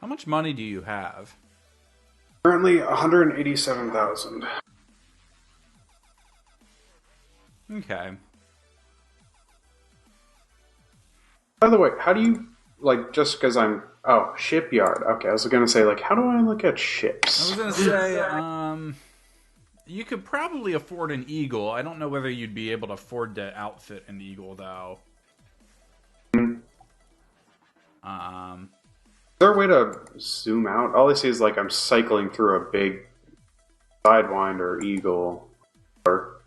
How much money do you have? Currently 187,000. Okay. By the way, how do you, like, just because I'm... Oh, shipyard. Okay, I was going to say, like, how do I look at I was ships? gonna say, you could probably afford an Eagle. I don't know whether you'd be able to afford to outfit an Eagle, though. Is there a way to zoom out? All I see is, like, I'm cycling through a big Sidewinder Eagle. Or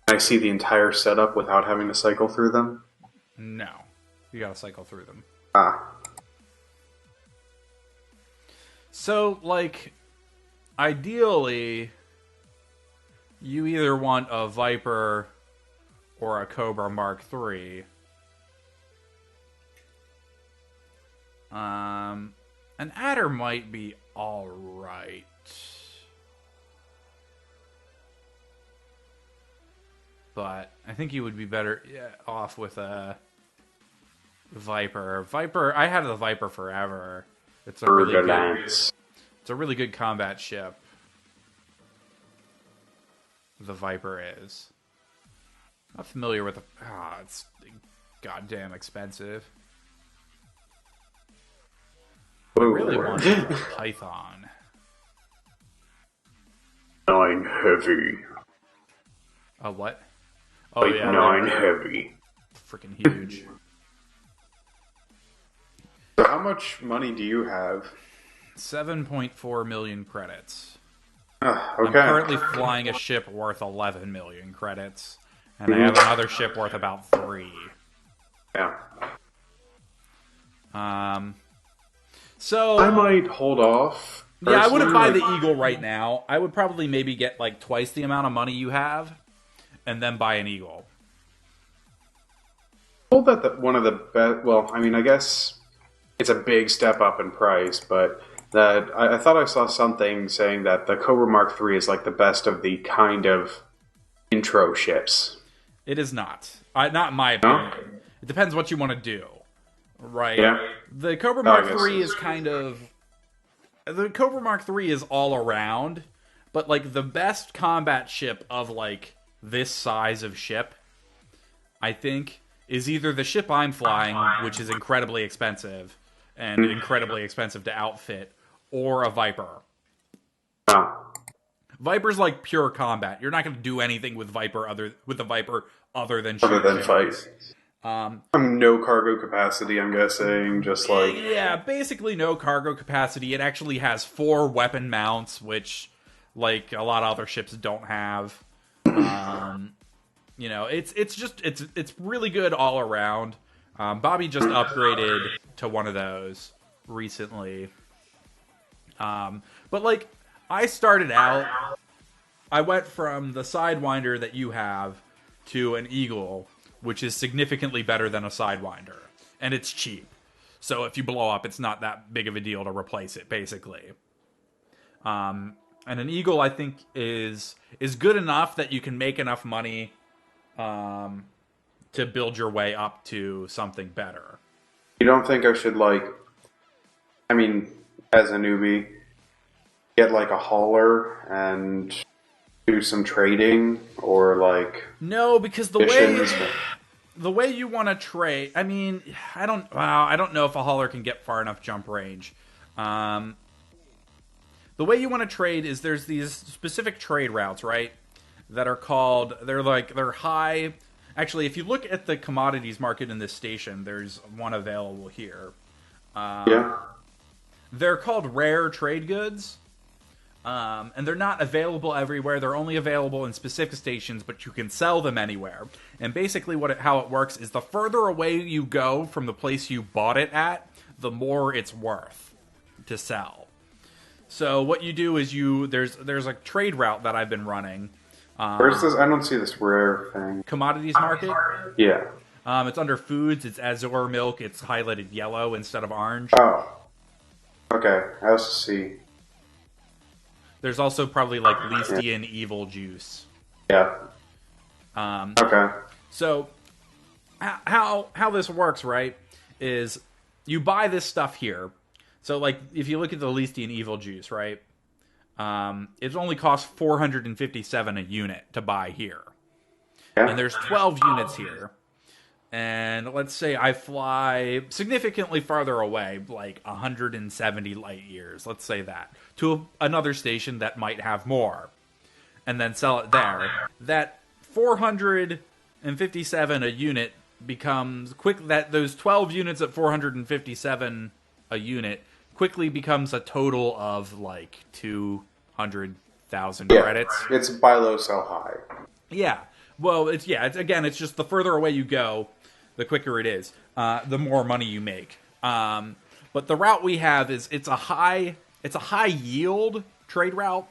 I see the entire setup without having to cycle through them. No. You gotta cycle through them. Ah. So, like, ideally, you either want a Viper or a Cobra Mark III. An Adder might be alright. But I think you would be better off with a Viper. Viper, I had the Viper forever. It's a really good, it's a really good combat ship. The Viper is. Not familiar with the... it's goddamn expensive. I really want a Python. 9 heavy. A what? Oh, Like yeah. 9 heavy. Freaking huge. So how much money do you have? 7.4 million credits. Okay. I'm currently flying a ship worth 11 million credits. And I have another ship worth about 3. Yeah. So I might hold off. yeah, I wouldn't buy personally. the Eagle right now. I would probably maybe get like twice the amount of money you have, and then buy an Eagle. Told that one of the best. Well, I mean, I guess it's a big step up in price, but that I thought I saw something saying that the Cobra Mark III is like the best of the kind of intro ships. It is not. Not in my opinion. No? It depends what you want to do, right? Yeah. The Cobra I Mark guess III so. is kind of... The Cobra Mark III is all around, but like the best combat ship of like this size of ship, I think, is either the ship I'm flying, which is incredibly expensive and incredibly expensive to outfit, or a Viper. Ah. Viper's like pure combat. You're not going to do anything with the Viper other than shoot Other than ships. fight. No cargo capacity, I'm guessing. Just like Yeah, basically no cargo capacity. It actually has 4 weapon mounts, which like a lot of other ships don't have. You know, it's really good all around. Bobby just upgraded to one of those recently. But like I started out, I went from the Sidewinder that you have to an Eagle, which is significantly better than a Sidewinder, and it's cheap. So if you blow up, it's not that big of a deal to replace it, basically. And an Eagle, I think, is good enough that you can make enough money to build your way up to something better. you don't think I should like? I mean, as a newbie, get like a hauler and do some trading or like No, because missions. the way you want to trade, I mean, I don't know if a hauler can get far enough jump range. The way you want to trade is there's these specific trade routes, right? That are called, they're high. Actually, if you look at the commodities market in this station, there's one available here. Yeah. They're called rare trade goods. And they're not available everywhere. They're only available in specific stations, but you can sell them anywhere. And basically how it works is the further away you go from the place you bought it at, the more it's worth to sell. So what you do is there's a trade route that I've been running. Where's this? I don't see this rare thing. Commodities market. Yeah. It's under foods. It's Azure milk. It's highlighted yellow instead of orange. Oh. Okay. I also see. There's also probably like Leastian evil juice. Yeah. Okay. So how this works, right, is you buy this stuff here. So, like, if you look at the Leastian Evil Juice, right? It only costs 457 a unit to buy here. Yeah. And there's 12 units here. And let's say I fly significantly farther away, like 170 light years, let's say that, to another station that might have more, and then sell it there. That 457 a unit becomes those 12 units at 457 a unit quickly becomes a total of like 200,000 credits. It's buy low, sell high. Yeah. Well, it's just the further away you go, the quicker it is, the more money you make. But the route we have it's a high yield trade route.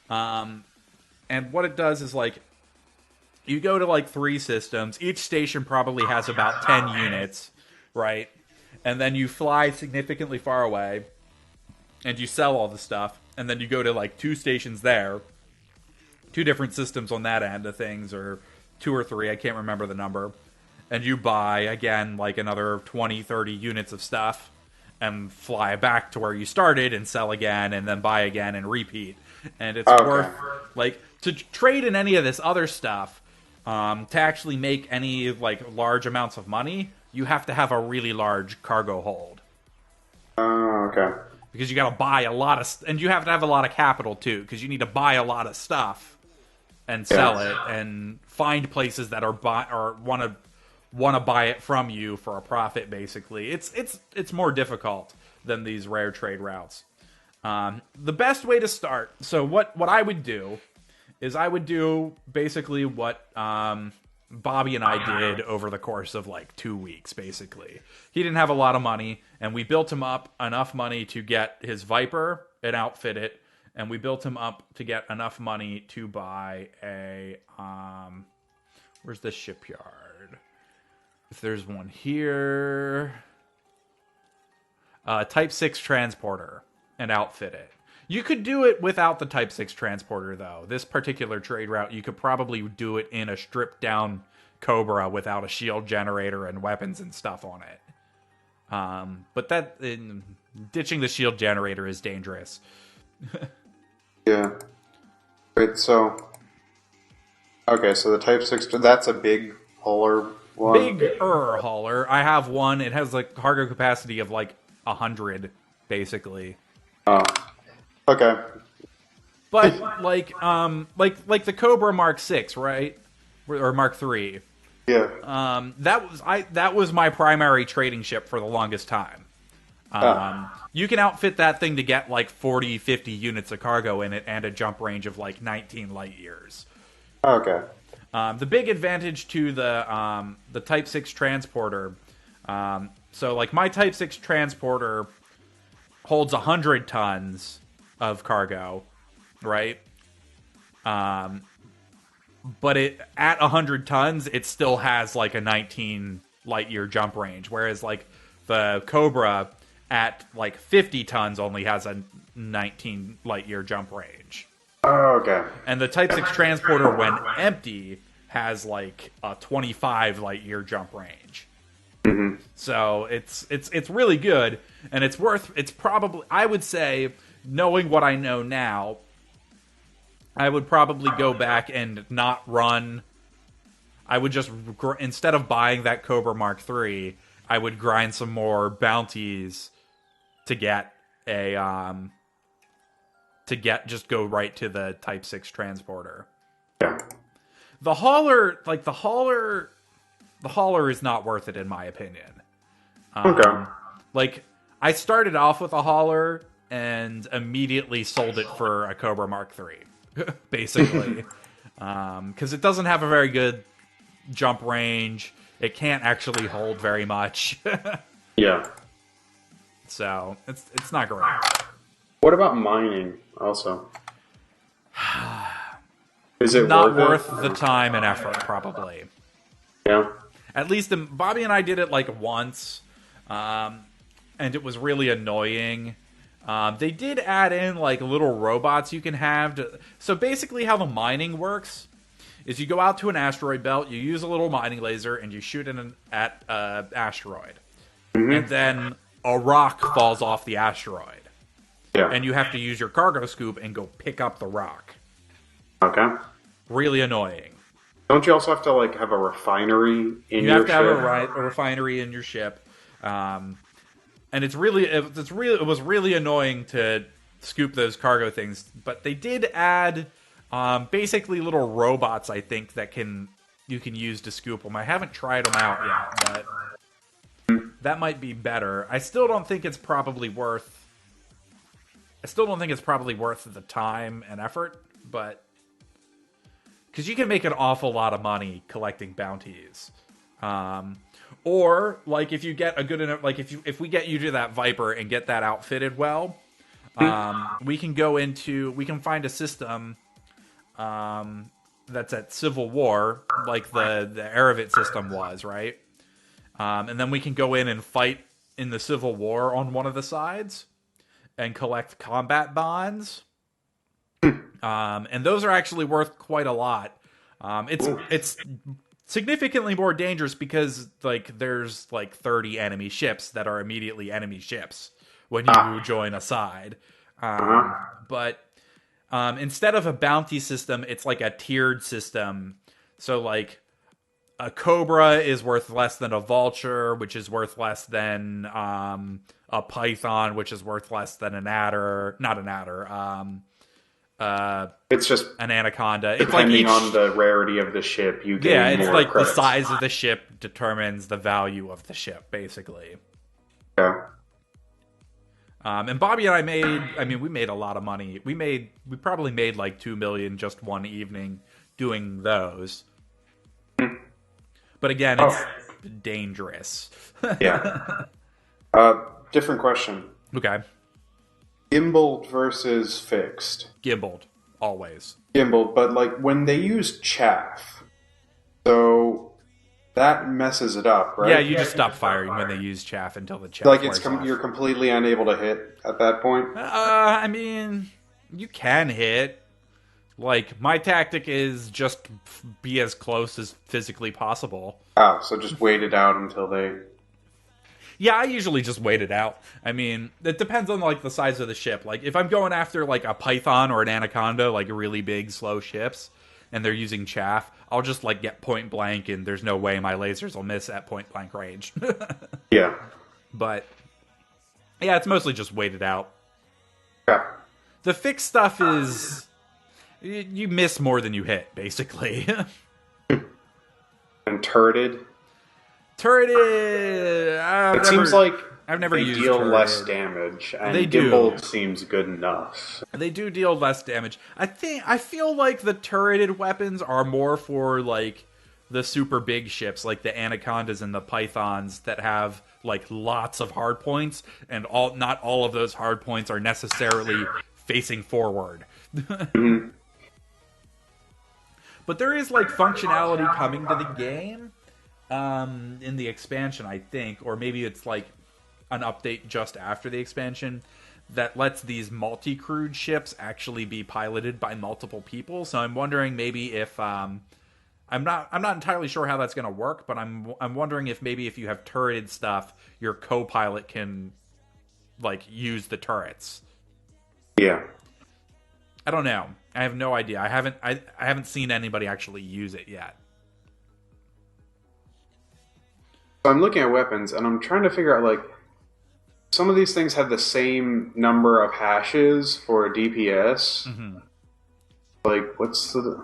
And what it does is, like, you go to like 3 systems. Each station probably has about 10 units, right? And then you fly significantly far away, and you sell all the stuff. And then you go to like 2 stations there, 2 different systems on that end of things, or 2 or 3, I can't remember the number. And you buy, again, like another 20, 30 units of stuff, and fly back to where you started, and sell again, and then buy again, and repeat. And it's worth, like, to trade in any of this other stuff, to actually make any, like, large amounts of money, you have to have a really large cargo hold. Oh, okay. Because you gotta buy a lot of, and you have to have a lot of capital, too, because you need to buy a lot of stuff, and sell it, and find places that are want to buy it from you for a profit. Basically, it's more difficult than these rare trade routes. The best way to start. So what I would do is I would do basically what Bobby and I did over the course of like 2 weeks. Basically, he didn't have a lot of money, and we built him up enough money to get his Viper and outfit it, and we built him up to get enough money to buy a where's the shipyard? If there's one here, Type 6 transporter, and outfit it. You could do it without the Type 6 transporter, though. This particular trade route, you could probably do it in a stripped-down Cobra without a shield generator and weapons and stuff on it. But ditching the shield generator is dangerous. Yeah. Wait, so... Okay, so the Type 6, that's a big hauler one? Bigger hauler. I have one. It has like cargo capacity of like 100, basically. Oh. Okay. But like the Cobra Mark 6, right? Or Mark 3. Yeah. That was my primary trading ship for the longest time. You can outfit that thing to get like 40, 50 units of cargo in it and a jump range of like 19 light years. Okay. The big advantage to the Type 6 transporter, so like my Type 6 transporter holds 100 tons of cargo, right? But at 100 tons, it still has like a 19 light year jump range, whereas like the Cobra at like 50 tons only has a 19 light year jump range. Oh, okay. And the Type 6 transporter, when empty, has like a 25 light year jump range. Mm-hmm. So it's really good, and it's probably, I would say, knowing what I know now, I would probably go back and not run. I would just, instead of buying that Cobra Mark III, I would grind some more bounties to get just go right to the Type 6 transporter. Yeah. The hauler is not worth it in my opinion. Okay. Like, I started off with a hauler and immediately sold it for a Cobra Mark III, basically. Because it doesn't have a very good jump range. It can't actually hold very much. Yeah. So, it's not great. What about mining, also? Is it not worth the time and effort, probably. Yeah. At least Bobby and I did it like once, and it was really annoying. They did add in like little robots you can have. So basically how the mining works is you go out to an asteroid belt, you use a little mining laser, and you shoot at an asteroid. Mm-hmm. And then a rock falls off the asteroid. Yeah. And you have to use your cargo scoop and go pick up the rock. Okay. Really annoying. Don't you also have to like have a refinery in You your have to ship? have a refinery in your ship, and it was really annoying to scoop those cargo things. But they did add basically little robots, I think, that you can use to scoop them. I haven't tried them out yet, but that might be better. I still don't think it's probably worth the time and effort, but because you can make an awful lot of money collecting bounties. Or like if you get a good enough, like if we get you to that Viper and get that outfitted well, we can find a system that's at Civil War, like the Eravit system was, right? And then we can go in and fight in the Civil War on one of the sides and collect combat bonds. And those are actually worth quite a lot. It's significantly more dangerous because like there's like 30 enemy ships that are immediately enemy ships when you join a side. But instead of a bounty system, it's like a tiered system. So like a Cobra is worth less than a Vulture, which is worth less than a Python, which is worth less than an Adder. Not an Adder. It's just an Anaconda. Depending it's like on the rarity of the ship, you gain more like credits. the size of the ship determines the value of the ship, basically. Yeah. And Bobby and we made a lot of money. We probably made like $2 million just one evening doing those. But again, it's dangerous. Yeah. Different question. Okay. Gimbaled versus fixed. Gimbaled, always. Gimbaled, but like when they use chaff, so that messes it up, right? Yeah, you just stop firing when they use chaff until the chaff like wears off. you're completely unable to hit at that point. I mean, you can hit. Like my tactic is just be as close as physically possible. Oh, so just wait it out until they. Yeah, I usually just wait it out. I mean, it depends on like the size of the ship. Like if I'm going after like a Python or an Anaconda, like really big, slow ships, and they're using chaff, I'll just like get point blank, and there's no way my lasers will miss at point blank range. Yeah. But yeah, it's mostly just wait it out. Yeah. The fixed stuff is you miss more than you hit, basically. And turreted. Turreted. Seems like I've never they used deal turreted. less damage, and They do. Gimbaled seems good enough. They do deal less damage. I feel like the turreted weapons are more for like the super big ships, like the Anacondas and the Pythons that have like lots of hard points, and not all of those hard points are necessarily facing forward. Mm-hmm. But there is like functionality coming to the game in the expansion, I think, or maybe it's like an update just after the expansion that lets these multi-crewed ships actually be piloted by multiple people. So I'm wondering maybe if I'm not entirely sure how that's going to work, but I'm wondering if maybe if you have turreted stuff, your co-pilot can like use the turrets. Yeah. I don't know. I have no idea. I haven't seen anybody actually use it yet. So I'm looking at weapons, and I'm trying to figure out, like, some of these things have the same number of hashes for DPS. Mm-hmm. Like, what's the...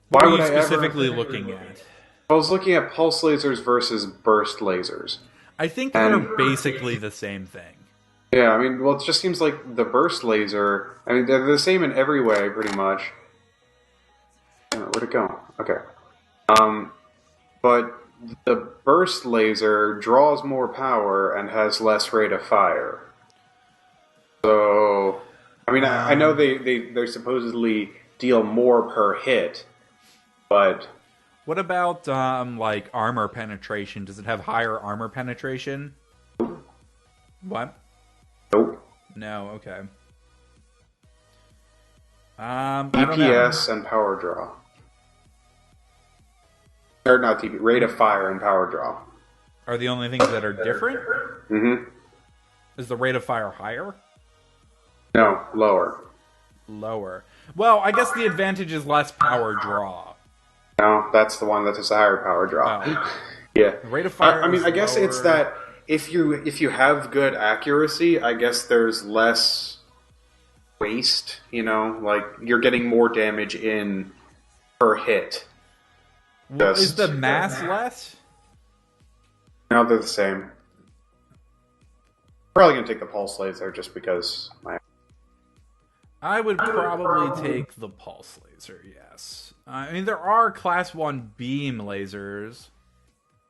What are you specifically looking at? I was looking at pulse lasers versus burst lasers. I think they're basically the same thing. Yeah, I mean, well, it just seems like the burst laser... I mean, they're the same in every way, pretty much. Where'd it go? Okay. But the burst laser draws more power and has less rate of fire. So, I mean, I know they supposedly deal more per hit, but... What about, like, armor penetration? Does it have higher armor penetration? What? Nope. No, okay. DPS and power draw. Or not DPS, rate of fire and power draw. are the only things that are different. Mm-hmm. Is the rate of fire higher? No, lower. Lower. Well, I guess the advantage is less power draw. No, that's the one that has a higher power draw. Oh. Yeah. The rate of fire I mean, is I guess lower. it's that if you have good accuracy, I guess there's less waste. You know, like you're getting more damage in per hit. Well, is the mass less? No, they're the same. Probably gonna take the pulse laser just because I would probably take the pulse laser, yes. I mean, there are class 1 beam lasers.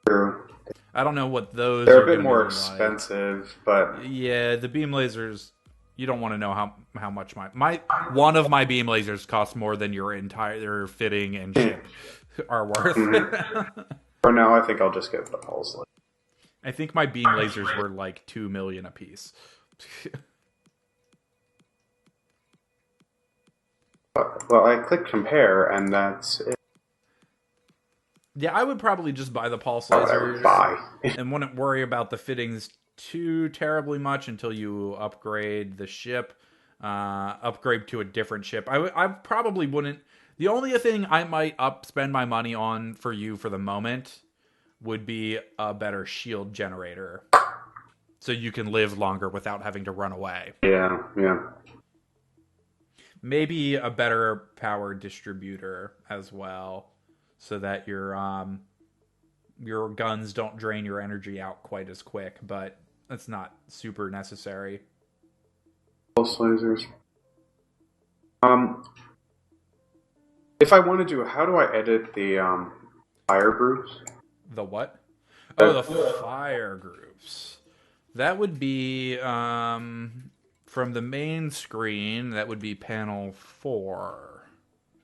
True. I don't know what those They're are a bit gonna more be expensive, but yeah, the beam lasers, you don't want to know how much my one of my beam lasers costs more than your entire fitting and ship are worth. for now, I think I'll just get the pulse laser. I think my beam lasers were like 2 million a piece. Well, I click compare, and that's it. Yeah, I would probably just buy the pulse Whatever, lasers bye. and wouldn't worry about the fittings too terribly much until you upgrade the ship, upgrade to a different ship. I probably wouldn't. The only thing I might spend my money on for you for the moment would be a better shield generator, so you can live longer without having to run away. Yeah. Maybe a better power distributor as well, so that your guns don't drain your energy out quite as quick, but that's not super necessary. Pulse lasers. If I want to do, how do I edit the fire groups? The what? Oh, the fire groups. That would be from the main screen. That would be panel 4.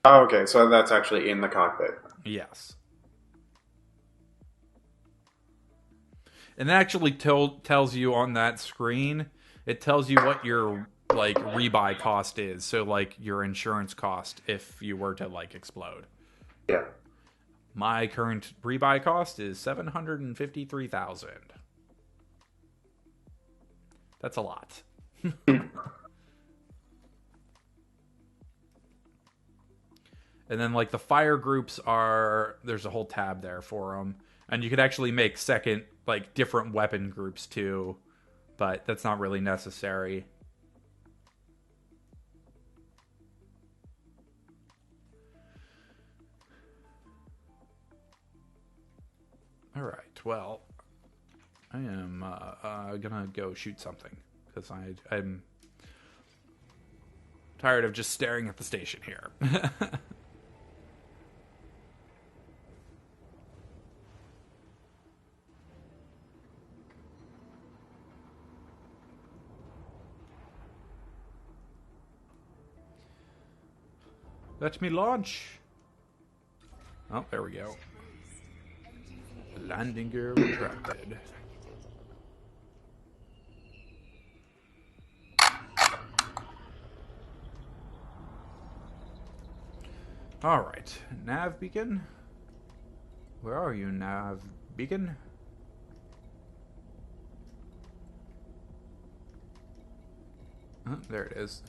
Oh, okay, so that's actually in the cockpit. Yes. And it actually tells you on that screen, it tells you what your like rebuy cost is. So like your insurance cost if you were to like explode. Yeah. My current rebuy cost is $753,000. That's a lot. And then like the fire groups there's a whole tab there for them, and you could actually make second like different weapon groups too, but that's not really necessary. All right, well, I am gonna go shoot something because I'm tired of just staring at the station here. Let me launch. Oh, there we go. Landing gear retracted. Alright, nav beacon. Where are you, nav beacon? There it is.